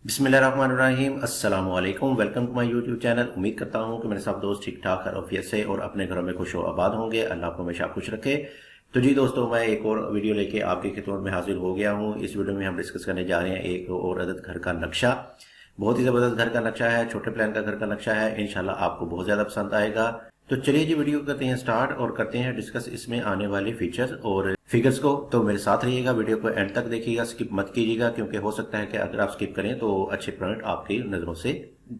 बिस्मिल्लाहिर्रहमानिर्रहीम अस्सलाम वालेकुम। Welcome to my YouTube channel. उम्मीद करता हूँ कि मेरे सब दोस्त ठीक ठाक खैरियत से और अपने घरों में खुश आबाद होंगे। अल्लाह आपको हमेशा खुश रखे। तो जी दोस्तों, मैं एक और वीडियो लेके आपकी खिदमत में हाजिर हो गया हूँ। इस वीडियो में हम डिस्कस करने जा रहे हैं एक और अदद घर का नक्शा। बहुत ही ज़बरदस्त घर का नक्शा है, छोटे प्लान का घर का नक्शा है। इंशाल्लाह आपको बहुत ज़्यादा पसंद आएगा। तो चलिए जी वीडियो करते हैं स्टार्ट और करते हैं डिस्कस इसमें आने वाले फीचर्स और फिगर्स को। तो मेरे साथ रहिएगा, वीडियो को एंड तक देखिएगा, स्किप मत कीजिएगा, क्योंकि हो सकता है कि अगर आप स्किप करें तो अच्छे पॉइंट आपकी नज़रों से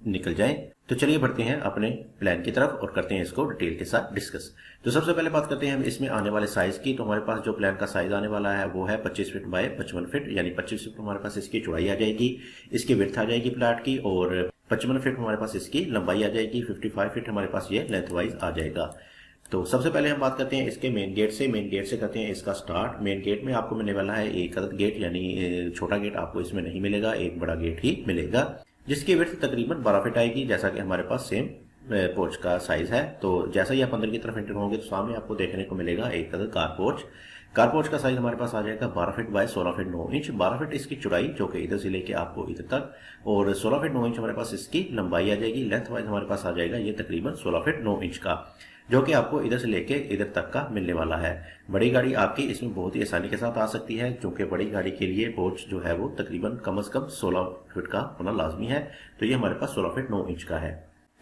निकल जाएं। तो चलिए बढ़ते हैं अपने प्लान की तरफ और करते हैं इसको डिटेल के साथ डिस्कस। तो सबसे पहले बात करते हैं हम इसमें आने वाले साइज की। तो हमारे पास जो प्लान का साइज आने वाला है वो है 25 फीट बाय 55 फीट, यानी 25 फीट हमारे पास इसकी चौड़ाई आ जाएगी, इसकी विड्थ आ जाएगी प्लाट की, और 55 फीट हमारे पास इसकी लंबाई आ जाएगी। 55 फीट हमारे पास ये लेंथ वाइज आ जाएगा। तो सबसे पहले हम बात करते हैं इसके मेन गेट से। मेन गेट से करते हैं इसका स्टार्ट। मेन गेट में आपको मिलने वाला है एक अदद गेट, यानी छोटा गेट आपको इसमें नहीं मिलेगा, एक बड़ा गेट ही मिलेगा, जिसकी विड्थ तकरीबन 12 फीट आएगी, जैसा कि हमारे पास सेम पोर्च का साइज है। तो जैसा ही आप अंदर की तरफ एंटर होंगे तो सामने आपको देखने को मिलेगा एक अदद कार पोर्च। कार पोर्च का साइज हमारे पास आ जाएगा 12 feet by 16 feet 9 inch. 12 feet इसकी चौड़ाई, जो कि इधर से लेके आपको इधर तक, और 16 फीट 9 इंच हमारे पास इसकी लंबाई आ जाएगी। लेंथ वाइज हमारे पास आ जाएगा ये तकरीबन 16 फीट 9 इंच का, जो कि आपको इधर से लेके इधर तक का मिलने वाला है। बड़ी गाड़ी आपकी इसमें बहुत ही आसानी के साथ आ सकती है, क्योंकि बड़ी गाड़ी के लिए पोर्च जो है वो तकरीबन कम से कम 16 फीट का होना लाजमी है। तो ये हमारे पास 16 फीट 9 इंच का है।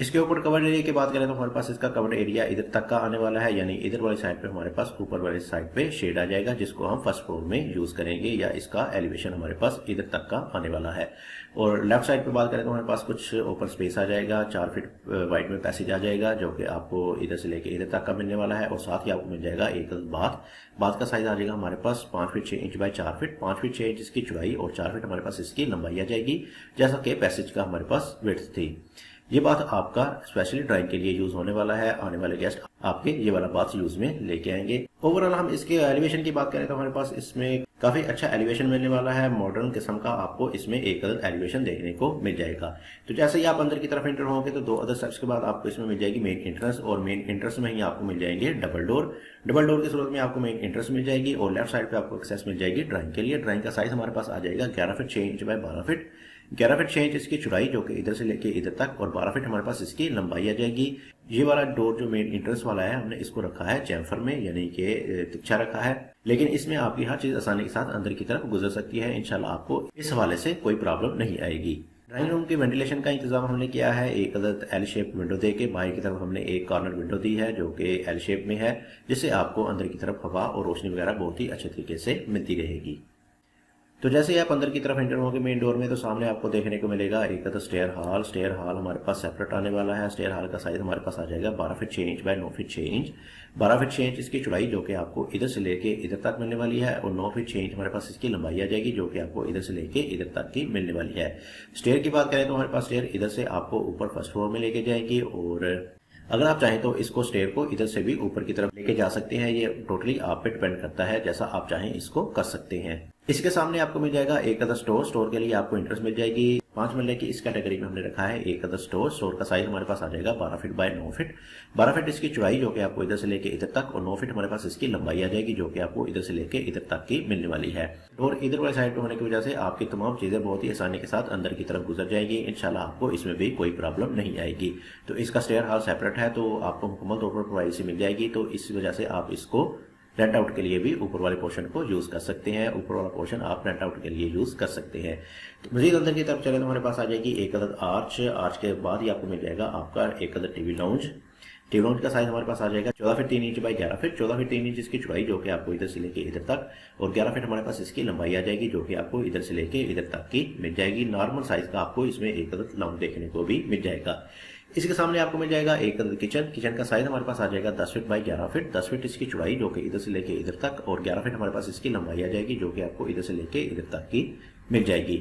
इसके ऊपर कवर्ड एरिया की बात करें तो हमारे पास इसका कवर्ड एरिया इधर तक का आने वाला है, यानी इधर वाली साइड पे हमारे पास ऊपर वाली साइड पे शेड आ जाएगा, जिसको हम फर्स्ट फ्लोर में यूज करेंगे, या इसका एलिवेशन हमारे पास इधर तक का आने वाला है। और लेफ्ट साइड पे बात करें तो हमारे पास कुछ ओपन स्पेस आ जाएगा, 4 फीट वाइड में पैसेज आ जाएगा, जो कि आपको इधर से लेके इधर तक का मिलने वाला है। और साथ ही आपको मिल जाएगा एक बाथ। बाथ का साइज आ जाएगा हमारे पास 5 feet 6 inch by 4 feet, 5 feet 6 inch इसकी चौड़ाई और 4 फीट हमारे पास इसकी लंबाई आ जाएगी, जैसा कि पैसेज का हमारे पास विड्थ थी। ये बात आपका स्पेशली ड्राइंग के लिए यूज होने वाला है। आने वाले गेस्ट आपके ये वाला बात यूज में लेके आएंगे। ओवरऑल हम इसके एलिवेशन की बात करें तो हमारे पास इसमें काफी अच्छा एलिवेशन मिलने वाला है। मॉडर्न किस्म का आपको इसमें एक अदर एलिवेशन देखने को मिल जाएगा। तो जैसे ही आप अंदर की तरफ एंटर होंगे तो 2 अदर स्टेप्स के बाद आपको इसमें मिल जाएगी मेन एंट्रेंस, और मेन एंट्रेंस में ही आपको मिल जाएंगे डबल डोर। डबल डोर की सूरत में आपको मेन एंट्रेंस मिल जाएगी, और लेफ्ट साइड पे आपको एक्सेस मिल जाएगी ड्राइंग के लिए। ड्राइंग का साइज हमारे पास आ जाएगा 11 feet 6 inch by 12 feet. 11 feet 6 inch इसकी चौड़ाई, जो कि इधर से लेके इधर तक, और 12 फीट हमारे पास इसकी लंबाई आ जाएगी। ये वाला डोर जो मेन एंट्रेंस वाला है, हमने इसको रखा है चैम्फर में, यानी कि तिरछा रखा है, लेकिन इसमें आपकी हर चीज आसानी के साथ अंदर की तरफ गुजर सकती है। इंशाल्लाह आपको इस हवाले से कोई प्रॉब्लम नहीं आएगी। ड्राइंग रूम के वेंटिलेशन का इंतजाम हमने किया है एक अदद एल शेप विंडो देके। बाहर की तरफ हमने एक कॉर्नर विंडो दी है, जो कि एल शेप में है, जिससे आपको अंदर की तरफ हवा और रोशनी वगैरह बहुत ही अच्छे तरीके से मिलती रहेगी। तो जैसे ही आप अंदर की तरफ एंटर होंगे मेन डोर में, तो सामने आपको देखने को मिलेगा एक तो स्टेयर हॉल। स्टेयर हॉल हमारे पास सेपरेट आने वाला है। स्टेयर हॉल का साइज हमारे पास आ जाएगा 12 feet 6 inch by 9 feet 6 inch. 12 feet 6 inch इसकी चौड़ाई, जो कि आपको इधर से लेके इधर तक मिलने वाली है, और 9 फीट 6 इंच हमारे पास इसकी लंबाई आ जाएगी, जो कि आपको इधर से लेके इधर तक की मिलने वाली है। स्टेयर की बात करें तो हमारे पास स्टेयर इधर से आपको ऊपर फर्स्ट फ्लोर में लेके जाएगी, और अगर आप चाहें तो इसको स्टेयर को इधर से भी ऊपर की तरफ लेके जा सकते हैं। ये टोटली आप पे डिपेंड करता है, जैसा आप चाहें इसको कर सकते हैं। इसके सामने आपको मिल जाएगा एक अदर स्टोर। स्टोर के लिए आपको इंटरेस्ट मिल जाएगी 5 मरले की। इस कैटेगरी में हमने रखा है एक अदर स्टोर। स्टोर का साइज हमारे पास आ जाएगा 12 फीट बाय 9 फीट। 12 फीट इसकी चौड़ाई, जो कि आपको इधर से लेके इधर तक, और 9 फीट हमारे पास इसकी लंबाई आ जाएगी, जो कि आपको इधर से लेके इधर तक की मिलने वाली है। और इधर वाली साइड पे होने की वजह से आपकी तमाम चीजें बहुत ही आसानी के साथ अंदर की तरफ गुजर जाएगी। इंशाल्लाह आपको इसमें भी कोई प्रॉब्लम नहीं आएगी। तो इसका स्टेयर हॉल सेपरेट है, तो आपको मुकम्मल तौर पर प्राइवेसी मिल जाएगी। तो इस वजह से आप इसको रेंट आउट के लिए भी ऊपर वाले पोर्शन को यूज कर सकते हैं। ऊपर वाला पोर्शन आप रेंट आउट के लिए यूज कर सकते हैं। तो मजीद अंदर की तरफ चले तो हमारे पास आ जाएगी एक अदद आर्च। आर्च के बाद ही आपको मिल जाएगा आपका एक अदद टीवी लाउंज। टीवी लाउंज का साइज हमारे पास आ जाएगा 14 feet 3 inch by 11 feet. 14 feet 3 inch इसकी चौड़ाई, जो कि आपको इधर से लेके इधर तक, और 11 फीट हमारे पास इसकी लंबाई आ जाएगी, जो कि आपको इधर से लेके इधर तक की मिल जाएगी। नॉर्मल साइज का आपको इसमें एक अदद लाउंज देखने को भी मिल जाएगा। इसके सामने आपको मिल जाएगा एक अदद किचन। किचन का साइज हमारे पास आ जाएगा 10 फीट बाय 11 फीट। 10 फीट इसकी चौड़ाई, जो कि इधर से लेके इधर तक, और 11 फीट हमारे पास इसकी लंबाई आ जाएगी, जो कि आपको इधर से लेके इधर तक की मिल जाएगी।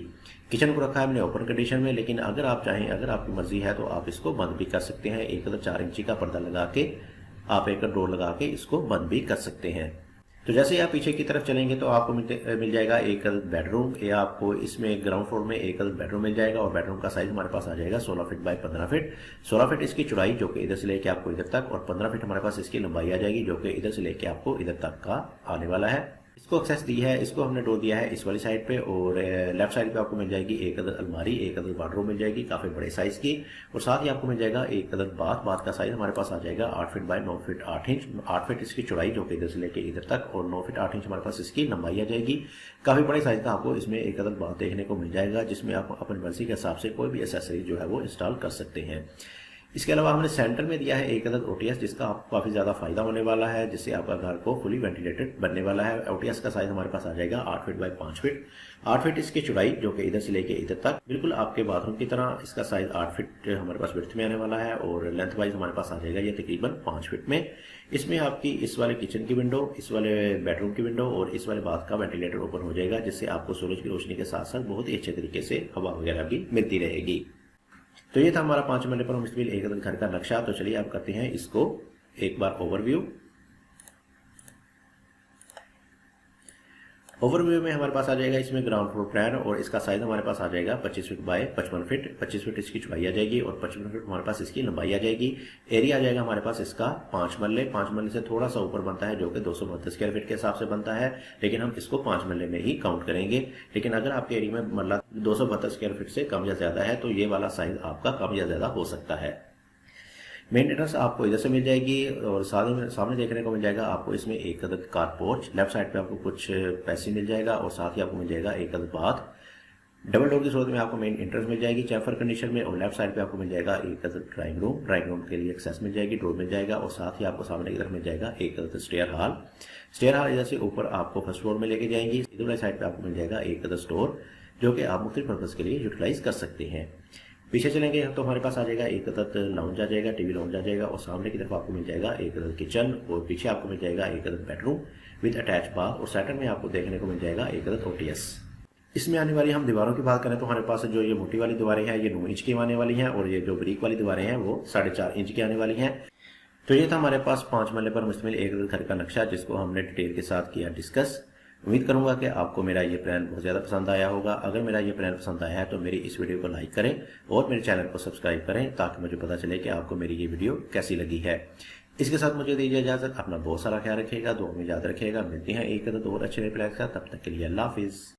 किचन को रखा है हमने ओपन कंडीशन में, लेकिन अगर आप चाहें, अगर आपकी मर्जी है, तो आप इसको बंद भी कर सकते हैं। एक अदद 4 इंची का पर्दा लगा के आप एक डोर लगा के इसको बंद भी कर सकते हैं। तो जैसे ही आप पीछे की तरफ चलेंगे तो आपको मिल जाएगा एक बेडरूम। या आपको इसमें ग्राउंड फ्लोर में एक बेडरूम मिल जाएगा, और बेडरूम का साइज हमारे पास आ जाएगा 16 फीट बाय 15 फीट। 16 फीट इसकी चौड़ाई, जो कि इधर से लेके आपको इधर तक, और 15 फीट हमारे पास इसकी लंबाई आ जाएगी, जो कि इधर से लेके आपको इधर तक का आने वाला है। इसको एक्सेस दी है, इसको हमने डोर दिया है इस वाली साइड पे, और लेफ्ट साइड पे आपको मिल जाएगी एक अदद अलमारी, एक अदद वार्डरोब मिल जाएगी काफ़ी बड़े साइज़ की, और साथ ही आपको मिल जाएगा एक अदद बाथ का साइज़ हमारे पास आ जाएगा 8 feet by 9 feet 8 inch, 8 feet इसकी चौड़ाई जो कि इधर से लेके इधर तक, और 9 फीट 8 इंच हमारे पास इसकी लंबाई आ जाएगी। काफ़ी बड़े साइज़ का आपको इसमें एक अदद बाथ देखने को मिल जाएगा, जिसमें आप अपनी मर्जी के हिसाब से कोई भी एसेसरी जो है वो इंस्टॉल कर सकते हैं। इसके अलावा हमने सेंटर में दिया है एक अदद ओटीएस, जिसका आपको काफ़ी ज़्यादा फायदा होने वाला है, जिससे आपका घर को फुली वेंटिलेटेड बनने वाला है। ओटीएस का साइज हमारे पास आ जाएगा 8 फीट बाय 5 फीट, 8 फीट इसकी चौड़ाई जो कि इधर से लेके इधर तक, बिल्कुल आपके बाथरूम की तरह इसका साइज 8 फीट हमारे पास विड्थ में आने वाला है, और लेंथ वाइज हमारे पास आ जाएगा ये तकरीबन 5 फीट में। इसमें आपकी इस वाले किचन की विंडो, इस वाले बेडरूम की विंडो और इस वाले बाथ का वेंटिलेटर ओपन हो जाएगा, जिससे आपको सूरज की रोशनी के साथ साथ बहुत ही अच्छे तरीके से हवा वगैरह भी मिलती रहेगी। तो ये था हमारा 5 मरले पर मुश्तमिल एक अदद घर का नक्शा। तो चलिए आप करते हैं इसको एक बार ओवरव्यू। ओवरव्यू में हमारे पास आ जाएगा इसमें ग्राउंड फ्लोर प्लान, और इसका साइज हमारे पास आ जाएगा 25 फीट बाय 55 फीट, 25 फीट इसकी चौड़ाई आ जाएगी और 55 फीट हमारे पास इसकी लंबाई आ जाएगी। एरिया आ जाएगा हमारे पास इसका 5 मरले, 5 मरले से थोड़ा सा ऊपर बनता है जो कि 232 स्क्वायर फीट के हिसाब से बनता है, लेकिन हम इसको 5 मरले में ही काउंट करेंगे। लेकिन अगर आपके एरिया में मरला 232 स्क्वायर फीट से कम या ज्यादा है तो ये वाला साइज आपका कम या ज्यादा हो सकता है। मेन एंट्रेंस आपको इधर से मिल जाएगी, और सामने देखने को मिल जाएगा आपको इसमें एक अदद कार पोर्च, लेफ्ट साइड पे आपको कुछ पैसे मिल जाएगा, और साथ ही आपको मिल जाएगा एक अदद बाथ। डबल डोर की सूरत में आपको मेन एंट्रेंस मिल जाएगी चैम्फर कंडीशन में, और लेफ्ट साइड पे आपको मिल जाएगा एक अदद ड्राइंग रूम के लिए एक्सेस मिल जाएगी, डोर मिल जाएगा, और साथ ही आपको सामने की तरफ मिल जाएगा एक अदद स्टेयर हाल इधर से ऊपर आपको फर्स्ट फ्लोर में लेके जाएंगी। इधर वाली साइड पे आपको मिल जाएगा एक अदद स्टोर, जो कि आप मुख्तलिफ पर्पज के लिए यूटिलाइज कर सकते हैं। पीछे चलेंगे तो हमारे पास आ जाएगा एक अदद लाउंज आ जाएगा, टीवी लाउंज आ जाएगा, और सामने की तरफ आपको मिल जाएगा एक अदद किचन, और पीछे आपको मिल जाएगा एक अदद बेडरूम विद अटैच बाथ, और सेंटर में आपको देखने को मिल जाएगा एक अदद ओटीएस। इसमें आने वाली हम दीवारों की बात करें तो हमारे पास जो ये मोटी वाली दीवारें हैं ये 9 इंच की आने वाली हैं, और ये जो ब्रिक वाली दीवारें हैं वो 4.5 इंच की आने वाली हैं। तो ये था हमारे पास 5 मरले पर मुश्तमिल एक अदद घर का नक्शा, जिसको हमने डिटेल के साथ किया डिस्कस। उम्मीद करूंगा कि आपको मेरा ये प्लान बहुत ज़्यादा पसंद आया होगा। अगर मेरा ये प्लान पसंद आया है तो मेरी इस वीडियो को लाइक करें और मेरे चैनल को सब्सक्राइब करें, ताकि मुझे पता चले कि आपको मेरी ये वीडियो कैसी लगी है। इसके साथ मुझे दीजिए इजाज़त, अपना बहुत सारा ख्याल रखिएगा, दुआ में याद रखिएगा। मिलते हैं एक अदद और अच्छे प्लान का, तब तक के लिए अल्लाह हाफिज़।